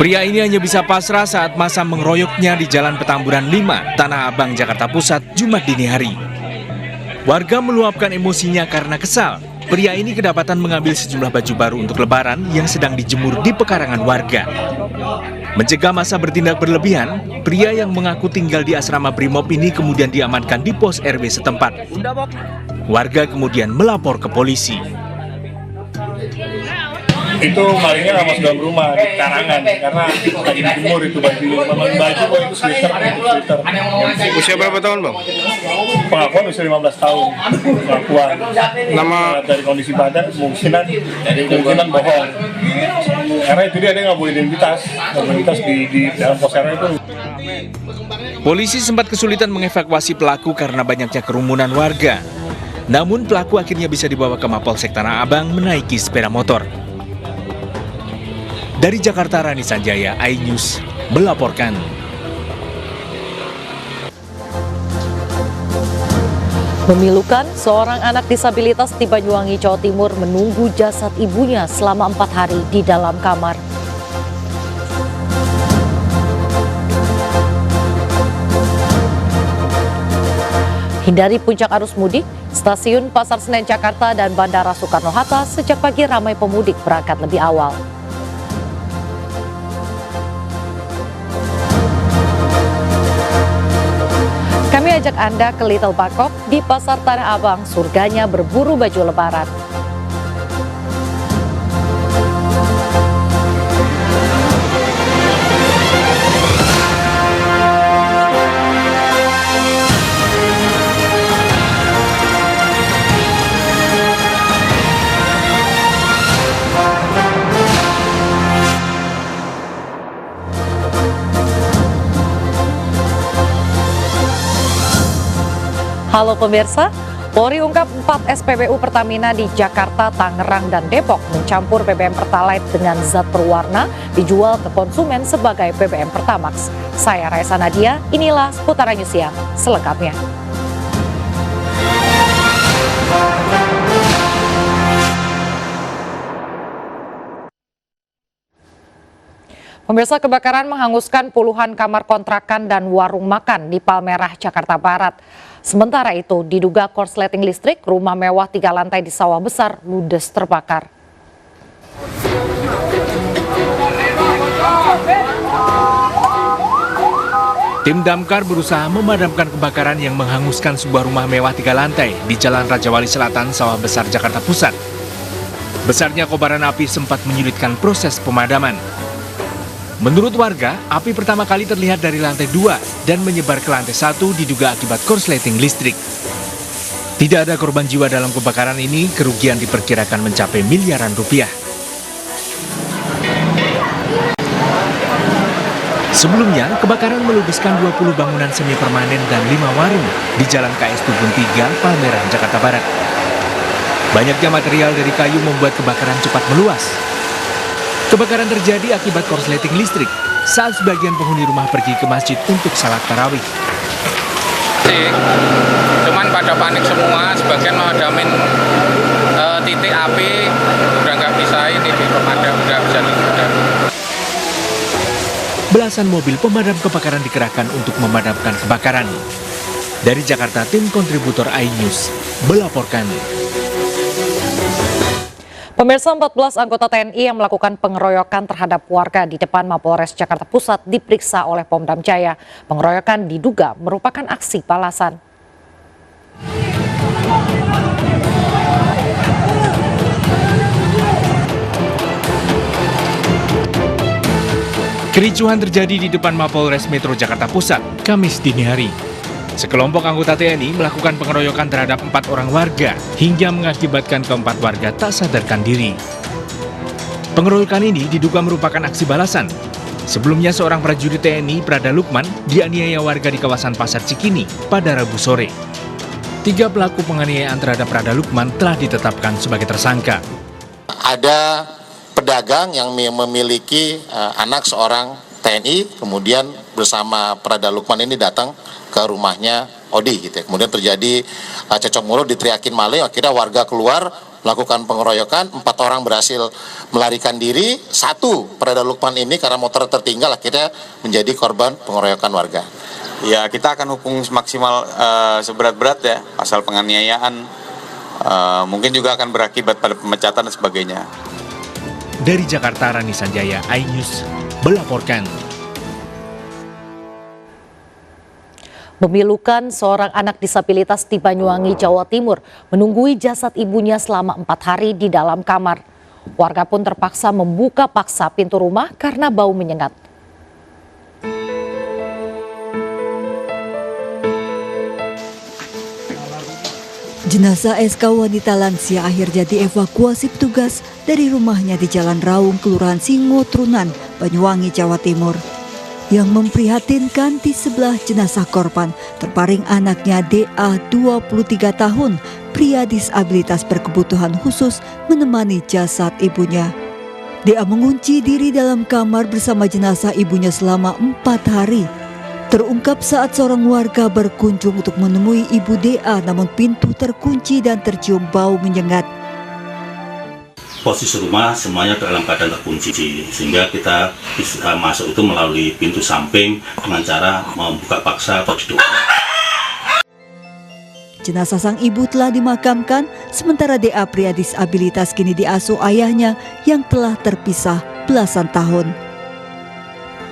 Pria ini hanya bisa pasrah saat massa mengeroyoknya di Jalan Petamburan 5, Tanah Abang, Jakarta Pusat, Jumat dini hari. Warga meluapkan emosinya karena kesal. Pria ini kedapatan mengambil sejumlah baju baru untuk lebaran yang sedang dijemur di pekarangan warga. Mencegah massa bertindak berlebihan, pria yang mengaku tinggal di asrama Brimob ini kemudian diamankan di pos RW setempat. Warga kemudian melapor ke polisi. Itu malingnya nggak masuk dalam rumah, di karangan, karena lagi dijemur itu baju. Memang baju itu sweater. Usia berapa tahun, Bang? Pengakuan usia 15 tahun. Pengakuan. Nama Dari kondisi badan kemungkinan bohong. Karena itu dia nggak boleh identitas di dalam pos RW itu. Polisi sempat kesulitan mengevakuasi pelaku karena banyaknya kerumunan warga. Namun pelaku akhirnya bisa dibawa ke Mapolsek Tanah Abang menaiki sepeda motor. Dari Jakarta, Rani Sanjaya, iNews melaporkan. Memilukan, seorang anak disabilitas di Banyuwangi, Jawa Timur menunggu jasad ibunya selama 4 hari di dalam kamar. Hindari puncak arus mudik, stasiun Pasar Senen Jakarta dan Bandara Soekarno-Hatta sejak pagi ramai pemudik berangkat lebih awal. Kami ajak Anda ke Little Bangkok di Pasar Tanah Abang, surganya berburu baju lebaran. Halo pemirsa, Polri ungkap 4 SPBU Pertamina di Jakarta, Tangerang, dan Depok mencampur BBM Pertalite dengan zat berwarna dijual ke konsumen sebagai BBM Pertamax. Saya Raisa Nadia, inilah Seputaran News Siang selengkapnya. Pemirsa, kebakaran menghanguskan puluhan kamar kontrakan dan warung makan di Palmerah, Jakarta Barat. Sementara itu, diduga korsleting listrik, rumah mewah 3 lantai di Sawah Besar ludes terbakar. Tim damkar berusaha memadamkan kebakaran yang menghanguskan sebuah rumah mewah 3 lantai di Jalan Rajawali Selatan, Sawah Besar, Jakarta Pusat. Besarnya kobaran api sempat menyulitkan proses pemadaman. Menurut warga, api pertama kali terlihat dari lantai 2 dan menyebar ke lantai 1 diduga akibat korsleting listrik. Tidak ada korban jiwa dalam kebakaran ini, kerugian diperkirakan mencapai miliaran rupiah. Sebelumnya, kebakaran meludeskan 20 bangunan semi permanen dan 5 warung di Jalan KS Tubun 3, Palmerah, Jakarta Barat. Banyaknya material dari kayu membuat kebakaran cepat meluas. Kebakaran terjadi akibat korsleting listrik saat sebagian penghuni rumah pergi ke masjid untuk salat tarawih. Cuman pada panik semua, sebagian memadamin titik api, udah nggak bisa ini pemadam, nggak bisa dipadam. Belasan mobil pemadam kebakaran dikerahkan untuk memadamkan kebakaran. Dari Jakarta, tim kontributor iNews melaporkan. Pemirsa, 14 anggota TNI yang melakukan pengeroyokan terhadap warga di depan Mapolres Jakarta Pusat diperiksa oleh Pom-Dam Jaya. Pengeroyokan diduga merupakan aksi balasan. Kericuhan terjadi di depan Mapolres Metro Jakarta Pusat, Kamis dini hari. Sekelompok anggota TNI melakukan pengeroyokan terhadap 4 orang warga hingga mengakibatkan keempat warga tak sadarkan diri. Pengeroyokan ini diduga merupakan aksi balasan. Sebelumnya seorang prajurit TNI, Prada Lukman, dianiaya warga di kawasan Pasar Cikini pada Rabu sore. 3 pelaku penganiayaan terhadap Prada Lukman telah ditetapkan sebagai tersangka. Ada pedagang yang memiliki anak seorang TNI, kemudian bersama Prada Lukman ini datang ke rumahnya Odi gitu ya. Kemudian terjadi cekcok mulut, diteriakin maling, akhirnya warga keluar melakukan pengeroyokan, 4 orang berhasil melarikan diri, 1 Prada Lukman ini karena motor tertinggal akhirnya menjadi korban pengeroyokan warga. Ya, kita akan hukum maksimal seberat-berat ya, pasal penganiayaan, mungkin juga akan berakibat pada pemecatan dan sebagainya. Dari Jakarta, Rani Sanjaya, iNews melaporkan. Memilukan seorang anak disabilitas di Banyuwangi, Jawa Timur menunggui jasad ibunya selama 4 hari di dalam kamar. Warga pun terpaksa membuka paksa pintu rumah karena bau menyengat. Jenazah SK wanita lansia akhirnya dievakuasi petugas dari rumahnya di Jalan Raung, Kelurahan Singotrunan, Banyuwangi, Jawa Timur. Yang memprihatinkan, di sebelah jenazah korban terbaring anaknya DA 23 tahun, pria disabilitas berkebutuhan khusus menemani jasad ibunya. DA mengunci diri dalam kamar bersama jenazah ibunya selama 4 hari. Terungkap saat seorang warga berkunjung untuk menemui ibu DA, namun pintu terkunci dan tercium bau menyengat. Posisi rumah semuanya dalam keadaan terkunci, sehingga kita bisa masuk itu melalui pintu samping dengan cara membuka paksa atau didorong. Jenazah sang ibu telah dimakamkan, sementara DA pria disabilitas kini diasuh ayahnya yang telah terpisah belasan tahun.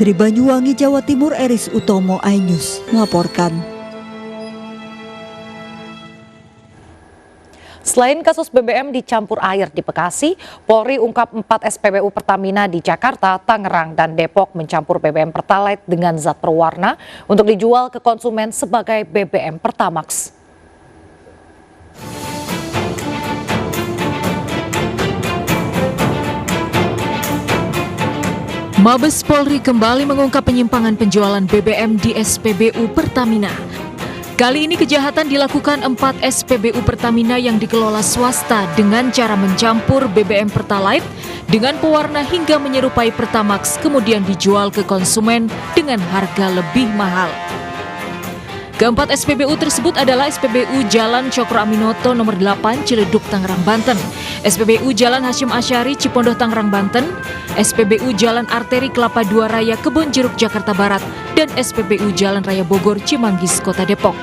Dari Banyuwangi, Jawa Timur, Eris Utomo, iNews melaporkan. Selain kasus BBM dicampur air di Bekasi, Polri ungkap 4 SPBU Pertamina di Jakarta, Tangerang, dan Depok mencampur BBM Pertalite dengan zat berwarna untuk dijual ke konsumen sebagai BBM Pertamax. Mabes Polri kembali mengungkap penyimpangan penjualan BBM di SPBU Pertamina. Kali ini kejahatan dilakukan 4 SPBU Pertamina yang dikelola swasta dengan cara mencampur BBM Pertalite dengan pewarna hingga menyerupai Pertamax, kemudian dijual ke konsumen dengan harga lebih mahal. Keempat SPBU tersebut adalah SPBU Jalan Cokro Aminoto nomor 8 Ciledug, Tangerang, Banten, SPBU Jalan Hasyim Asyari Cipondoh, Tangerang, Banten, SPBU Jalan Arteri Kelapa II Raya Kebonjeruk, Jakarta Barat, dan SPBU Jalan Raya Bogor Cimanggis, Kota Depok.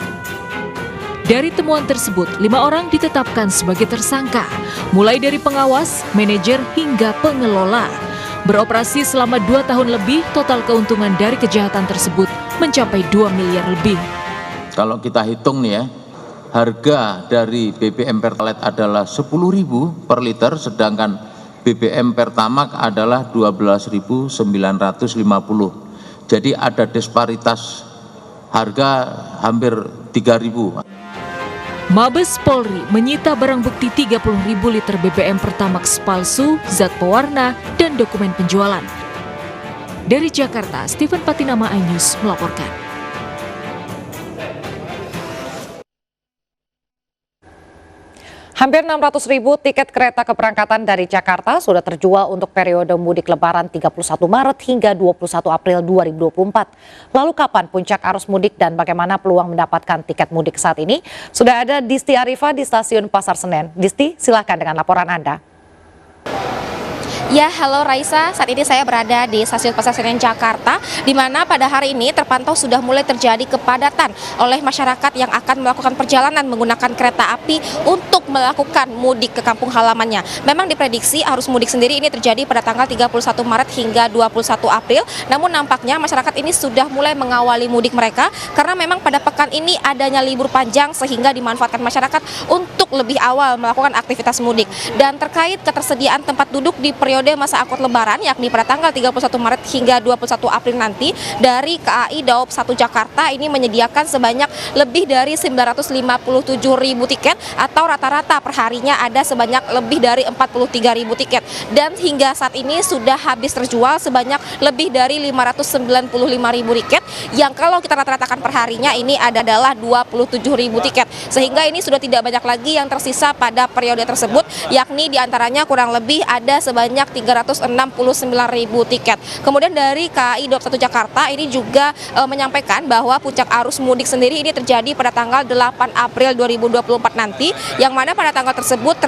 Dari temuan tersebut, 5 orang ditetapkan sebagai tersangka, mulai dari pengawas, manajer, hingga pengelola. Beroperasi selama 2 tahun lebih, total keuntungan dari kejahatan tersebut mencapai 2 miliar lebih. Kalau kita hitung nih ya, harga dari BBM Pertalite adalah 10.000 per liter, sedangkan BBM Pertamax adalah 12.950. Jadi ada disparitas harga hampir 3.000. Mabes Polri menyita barang bukti 30.000 liter BBM Pertamax palsu, zat pewarna, dan dokumen penjualan. Dari Jakarta, Steven Patinama, iNews melaporkan. Hampir 600.000 tiket kereta keberangkatan dari Jakarta sudah terjual untuk periode mudik Lebaran 31 Maret hingga 21 April 2024. Lalu kapan puncak arus mudik dan bagaimana peluang mendapatkan tiket mudik saat ini? Sudah ada Disti Arifa di Stasiun Pasar Senen. Disti, silakan dengan laporan Anda. Ya, halo Raisa, saat ini saya berada di Stasiun Pasar Senen Jakarta, di mana pada hari ini terpantau sudah mulai terjadi kepadatan oleh masyarakat yang akan melakukan perjalanan menggunakan kereta api untuk melakukan mudik ke kampung halamannya. Memang diprediksi arus mudik sendiri ini terjadi pada tanggal 31 Maret hingga 21 April, namun nampaknya masyarakat ini sudah mulai mengawali mudik mereka karena memang pada pekan ini adanya libur panjang sehingga dimanfaatkan masyarakat untuk lebih awal melakukan aktivitas mudik. Dan terkait ketersediaan tempat duduk di periode masa angkut Lebaran, yakni pada tanggal 31 Maret hingga 21 April nanti, dari KAI Daob 1 Jakarta ini menyediakan sebanyak lebih dari 957.000 tiket atau rata-rata perharinya ada sebanyak lebih dari 43.000 tiket. Dan hingga saat ini sudah habis terjual sebanyak lebih dari 595.000 tiket, yang kalau kita rata-ratakan perharinya ini adalah 27.000 tiket. Sehingga ini sudah tidak banyak lagi lagi yang tersisa pada periode tersebut, yakni diantaranya kurang lebih ada sebanyak 369.000 tiket. Kemudian dari KAI Daup 1 Jakarta ini juga menyampaikan bahwa puncak arus mudik sendiri ini terjadi pada tanggal 8 April 2024 nanti, yang mana pada tanggal tersebut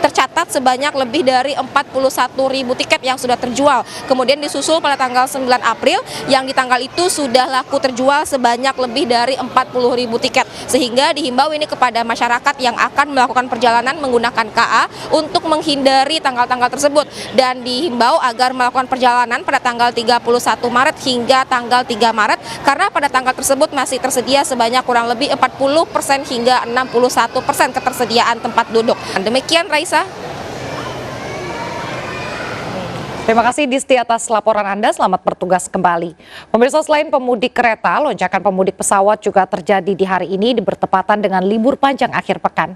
tercatat sebanyak lebih dari 41.000 tiket yang sudah terjual. Kemudian disusul pada tanggal 9 April yang di tanggal itu sudah laku terjual sebanyak lebih dari 40.000 tiket. Sehingga dihimbau ini kepada masyarakat yang akan melakukan perjalanan menggunakan KA untuk menghindari tanggal-tanggal tersebut, dan dihimbau agar melakukan perjalanan pada tanggal 31 Maret hingga tanggal 3 Maret karena pada tanggal tersebut masih tersedia sebanyak kurang lebih 40% hingga 61% ketersediaan tempat duduk. Demikian Raisa. Terima kasih Disti atas laporan Anda, selamat bertugas kembali. Pemirsa, selain pemudik kereta, lonjakan pemudik pesawat juga terjadi di hari ini bertepatan dengan libur panjang akhir pekan.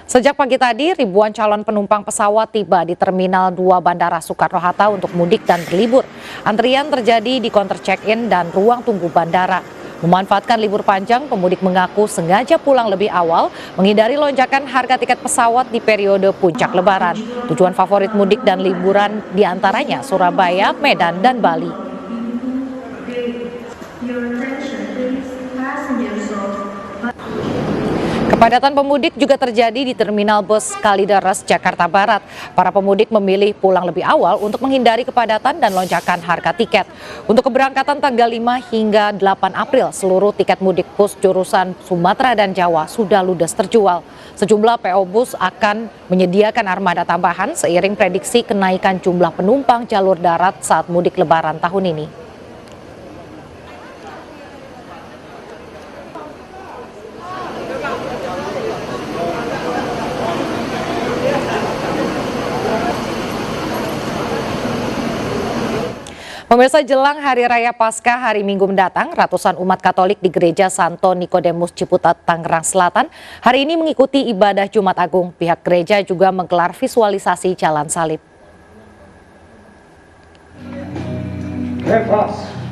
Sejak pagi tadi, ribuan calon penumpang pesawat tiba di Terminal 2 Bandara Soekarno-Hatta untuk mudik dan berlibur. Antrian terjadi di counter check-in dan ruang tunggu bandara. Memanfaatkan libur panjang, pemudik mengaku sengaja pulang lebih awal, menghindari lonjakan harga tiket pesawat di periode puncak Lebaran. Tujuan favorit mudik dan liburan diantaranya Surabaya, Medan, dan Bali. Kepadatan pemudik juga terjadi di Terminal Bus Kalideres, Jakarta Barat. Para pemudik memilih pulang lebih awal untuk menghindari kepadatan dan lonjakan harga tiket. Untuk keberangkatan tanggal 5 hingga 8 April, seluruh tiket mudik bus jurusan Sumatera dan Jawa sudah ludes terjual. Sejumlah PO Bus akan menyediakan armada tambahan seiring prediksi kenaikan jumlah penumpang jalur darat saat mudik Lebaran tahun ini. Pemirsa, jelang Hari Raya Paskah hari Minggu mendatang, ratusan umat Katolik di Gereja Santo Nikodemus Ciputat, Tangerang Selatan hari ini mengikuti ibadah Jumat Agung. Pihak gereja juga menggelar visualisasi Jalan Salib.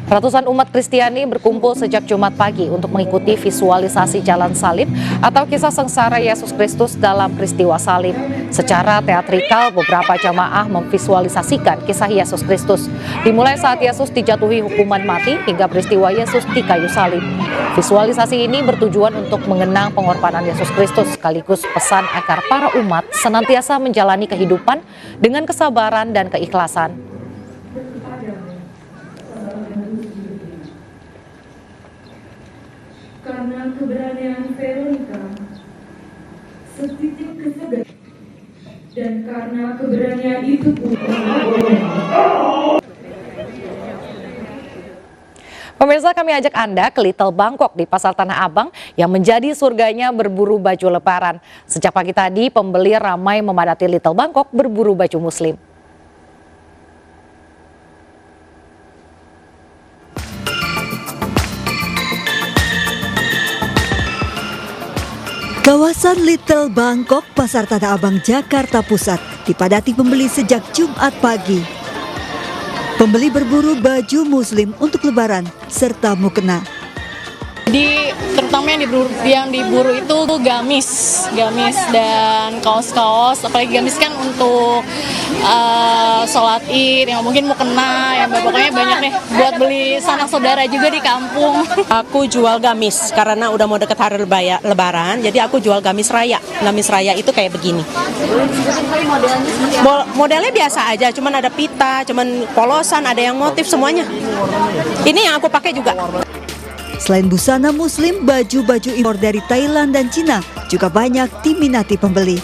Ratusan umat Kristiani berkumpul sejak Jumat pagi untuk mengikuti visualisasi Jalan Salib atau kisah sengsara Yesus Kristus dalam peristiwa salib. Secara teatrikal, beberapa jamaah memvisualisasikan kisah Yesus Kristus. Dimulai saat Yesus dijatuhi hukuman mati hingga peristiwa Yesus di kayu salib. Visualisasi ini bertujuan untuk mengenang pengorbanan Yesus Kristus sekaligus pesan agar para umat senantiasa menjalani kehidupan dengan kesabaran dan keikhlasan. Karena keberanian Veronica, setitik kesegaran, dan karena keberanian itu pun. Pemirsa, kami ajak Anda ke Little Bangkok di Pasar Tanah Abang yang menjadi surganya berburu baju Lebaran. Sejak pagi tadi, pembeli ramai memadati Little Bangkok berburu baju Muslim. Kawasan Little Bangkok, Pasar Tanah Abang, Jakarta Pusat dipadati pembeli sejak Jumat pagi. Pembeli berburu baju Muslim untuk Lebaran serta mukena. Terutama yang diburu itu gamis dan kaos-kaos, apalagi gamis kan untuk sholat Id, yang mungkin mukena, yang pokoknya banyak nih buat beli sanak saudara juga di kampung. Aku jual gamis karena udah mau deket hari Lebaran, jadi aku jual gamis raya. Gamis raya itu kayak begini. Modelnya biasa aja, cuman ada pita, cuman polosan, ada yang motif semuanya. Ini yang aku pakai juga. Selain busana Muslim, baju-baju impor dari Thailand dan Cina juga banyak diminati pembeli.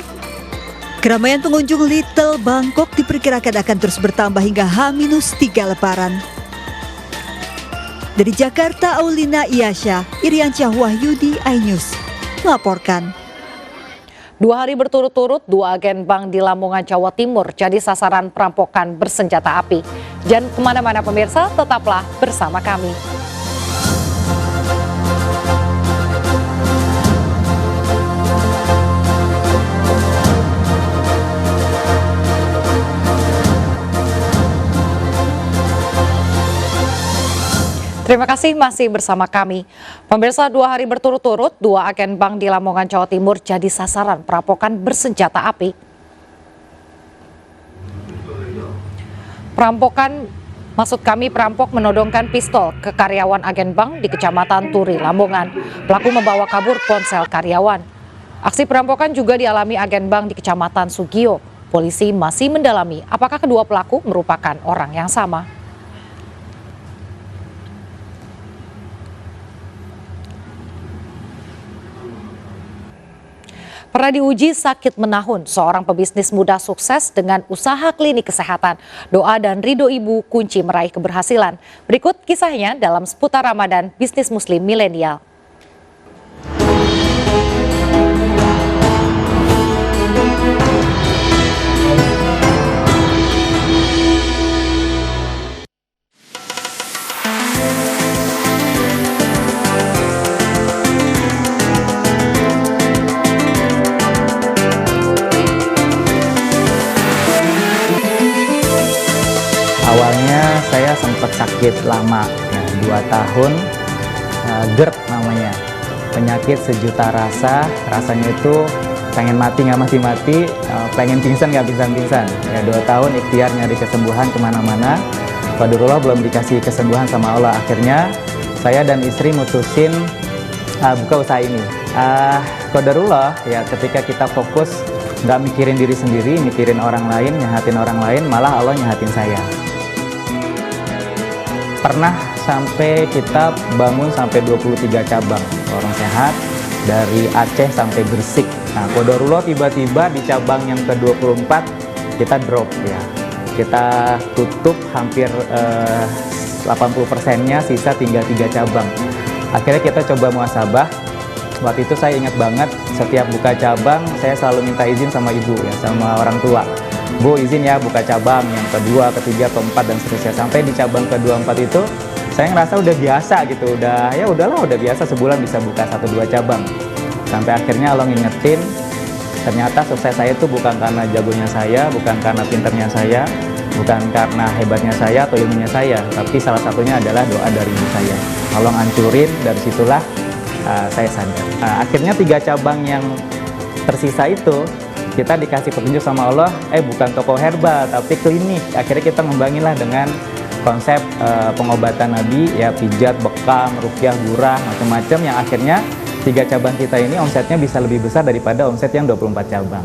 Keramaian pengunjung Little Bangkok diperkirakan akan terus bertambah hingga H-3 Lebaran. Dari Jakarta, Aulina Iyasha, Iriansyah Wahyudi, iNews melaporkan. 2 hari berturut-turut, 2 agen bank di Lamongan, Jawa Timur jadi sasaran perampokan bersenjata api. Jangan kemana-mana pemirsa, tetaplah bersama kami. Terima kasih masih bersama kami. Pemirsa, 2 hari berturut-turut, 2 agen bank di Lamongan, Jawa Timur jadi sasaran perampokan bersenjata api. Perampok menodongkan pistol ke karyawan agen bank di Kecamatan Turi, Lamongan. Pelaku membawa kabur ponsel karyawan. Aksi perampokan juga dialami agen bank di Kecamatan Sugio. Polisi masih mendalami apakah kedua pelaku merupakan orang yang sama. Pernah diuji sakit menahun, seorang pebisnis muda sukses dengan usaha klinik kesehatan. Doa dan ridho ibu kunci meraih keberhasilan. Berikut kisahnya dalam seputar Ramadan bisnis muslim milenial. Awalnya saya sempat sakit lama, ya, 2 tahun, GERD namanya, penyakit sejuta rasa, rasanya itu pengen mati nggak mati-mati, pengen pingsan nggak pingsan-pingsan. Ya, 2 tahun ikhtiar nyari kesembuhan kemana-mana, qadarullah belum dikasih kesembuhan sama Allah. Akhirnya saya dan istri mutusin buka usaha ini. Qadarullah ya, ketika kita fokus nggak mikirin diri sendiri, mikirin orang lain, nyahatin orang lain, malah Allah nyahatin saya. Pernah sampai kita bangun sampai 23 cabang warung sehat dari Aceh sampai Gresik. Nah, qadarullah tiba-tiba di cabang yang ke-24 kita drop ya. Kita tutup hampir 80%-nya, sisa tinggal 3 cabang. Akhirnya kita coba muhasabah. Waktu itu saya ingat banget, setiap buka cabang saya selalu minta izin sama ibu ya, sama orang tua. Bu, izin ya buka cabang yang kedua, ketiga, keempat dan seterusnya. Sampai di cabang ke-24 itu saya ngerasa udah biasa gitu, udah biasa sebulan bisa buka 1-2 cabang. Sampai akhirnya Allah ngingetin, ternyata sukses saya itu bukan karena jagonya saya, bukan karena pinternya saya, bukan karena hebatnya saya atau ilmunya saya, tapi salah satunya adalah doa dari ibu saya. Tolong hancurin, dari situlah saya sadar. Akhirnya 3 cabang yang tersisa itu kita dikasih petunjuk sama Allah, bukan toko herbal tapi klinik. Akhirnya kita ngembanginlah dengan konsep pengobatan Nabi ya, pijat, bekam, ruqyah, gurah, macam-macam, yang akhirnya 3 cabang kita ini omsetnya bisa lebih besar daripada omset yang 24 cabang.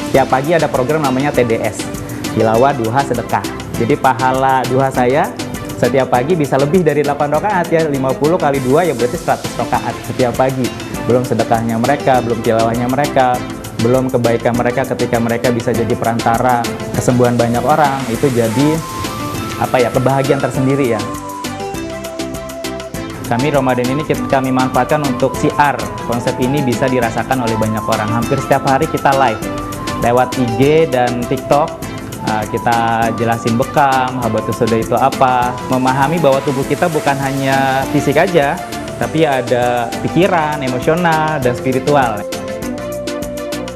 Setiap pagi ada program namanya TDS, Tilawah Duha Sedekah. Jadi pahala duha saya setiap pagi bisa lebih dari 8 rakaat ya, 50 kali 2 ya berarti 100 rakaat setiap pagi. Belum sedekahnya mereka, belum tilawahnya mereka, belum kebaikan mereka ketika mereka bisa jadi perantara kesembuhan banyak orang. Itu jadi kebahagiaan tersendiri ya. Kami Ramadan ini kami manfaatkan untuk siar. Konsep ini bisa dirasakan oleh banyak orang. Hampir setiap hari kita live lewat IG dan TikTok. Kita jelasin bekam, habatus soda itu apa, memahami bahwa tubuh kita bukan hanya fisik aja, tapi ada pikiran, emosional, dan spiritual.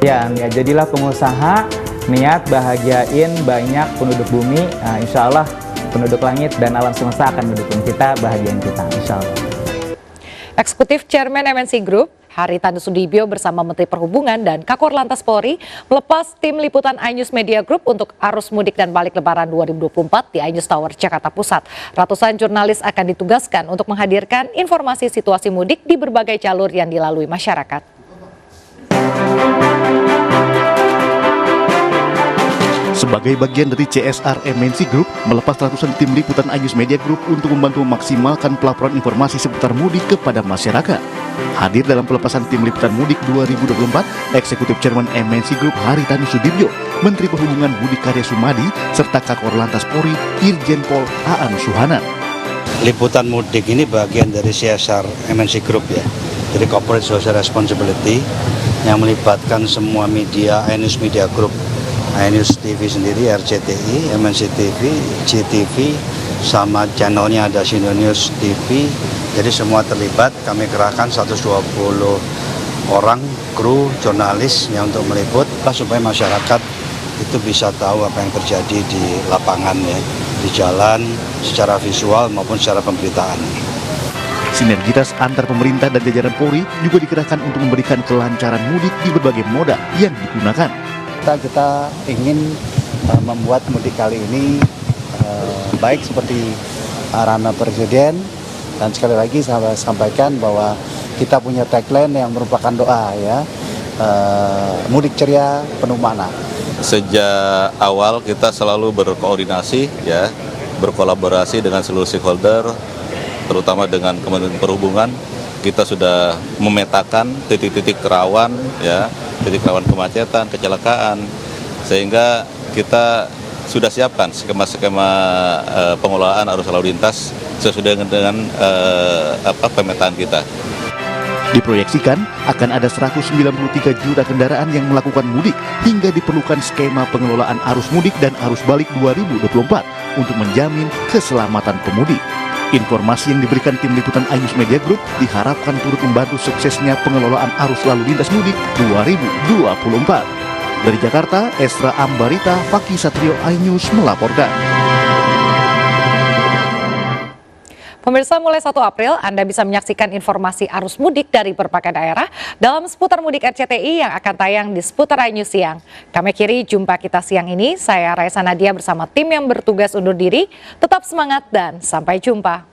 Ya, jadilah pengusaha, niat bahagiain banyak penduduk bumi, insya Allah penduduk langit dan alam semesta akan mendukung kita, bahagiain kita, insya Allah. Eksekutif Chairman MNC Group, Haritanu Sudibyo bersama Menteri Perhubungan dan Kakor Lantas Polri melepas tim liputan iNews Media Group untuk arus mudik dan balik lebaran 2024 di iNews Tower, Jakarta Pusat. Ratusan jurnalis akan ditugaskan untuk menghadirkan informasi situasi mudik di berbagai jalur yang dilalui masyarakat. Sebagai bagian dari CSR MNC Group, melepas ratusan tim liputan iNews Media Group untuk membantu memaksimalkan pelaporan informasi seputar mudik kepada masyarakat. Hadir dalam pelepasan tim liputan mudik 2024, Eksekutif Chairman MNC Group Haritanu Sudibyo, Menteri Perhubungan Budi Karya Sumadi, serta Kakor Lantas Polri Irjen Pol Aan Suhanan. Liputan mudik ini bagian dari CSR MNC Group ya, jadi Corporate Social Responsibility yang melibatkan semua media, iNews Media Group, iNews TV sendiri, RCTI, MNC TV, GTV, sama channelnya ada Sindo News TV. Jadi semua terlibat, kami kerahkan 120 orang kru jurnalis yang untuk meliput supaya masyarakat itu bisa tahu apa yang terjadi di lapangan ya. di jalan secara visual maupun secara pemberitaan. Sinergitas antar pemerintah dan jajaran Polri juga dikerahkan untuk memberikan kelancaran mudik di berbagai moda yang digunakan. Kita ingin membuat mudik kali ini baik seperti arahan Presiden, dan sekali lagi saya sampaikan bahwa kita punya tagline yang merupakan doa ya, mudik ceria penuh makna. Sejak awal kita selalu berkoordinasi ya, berkolaborasi dengan seluruh stakeholder, terutama dengan Kementerian Perhubungan. Kita sudah memetakan titik-titik rawan ya, titik rawan kemacetan, kecelakaan, sehingga kita sudah siapkan skema-skema pengelolaan arus lalu lintas sesuai dengan pemetaan kita. Diproyeksikan akan ada 193 juta kendaraan yang melakukan mudik hingga diperlukan skema pengelolaan arus mudik dan arus balik 2024 untuk menjamin keselamatan pemudik. Informasi yang diberikan tim liputan iNews Media Group diharapkan turut membantu suksesnya pengelolaan arus lalu lintas mudik 2024. Dari Jakarta, Esra Ambarita, Fakih Satrio, iNews melaporkan. Pemirsa, mulai 1 April Anda bisa menyaksikan informasi arus mudik dari berbagai daerah dalam Seputar Mudik RCTI yang akan tayang di Seputar iNews Siang. Kami akhiri jumpa kita siang ini. Saya Raisa Nadia bersama tim yang bertugas undur diri. Tetap semangat dan sampai jumpa.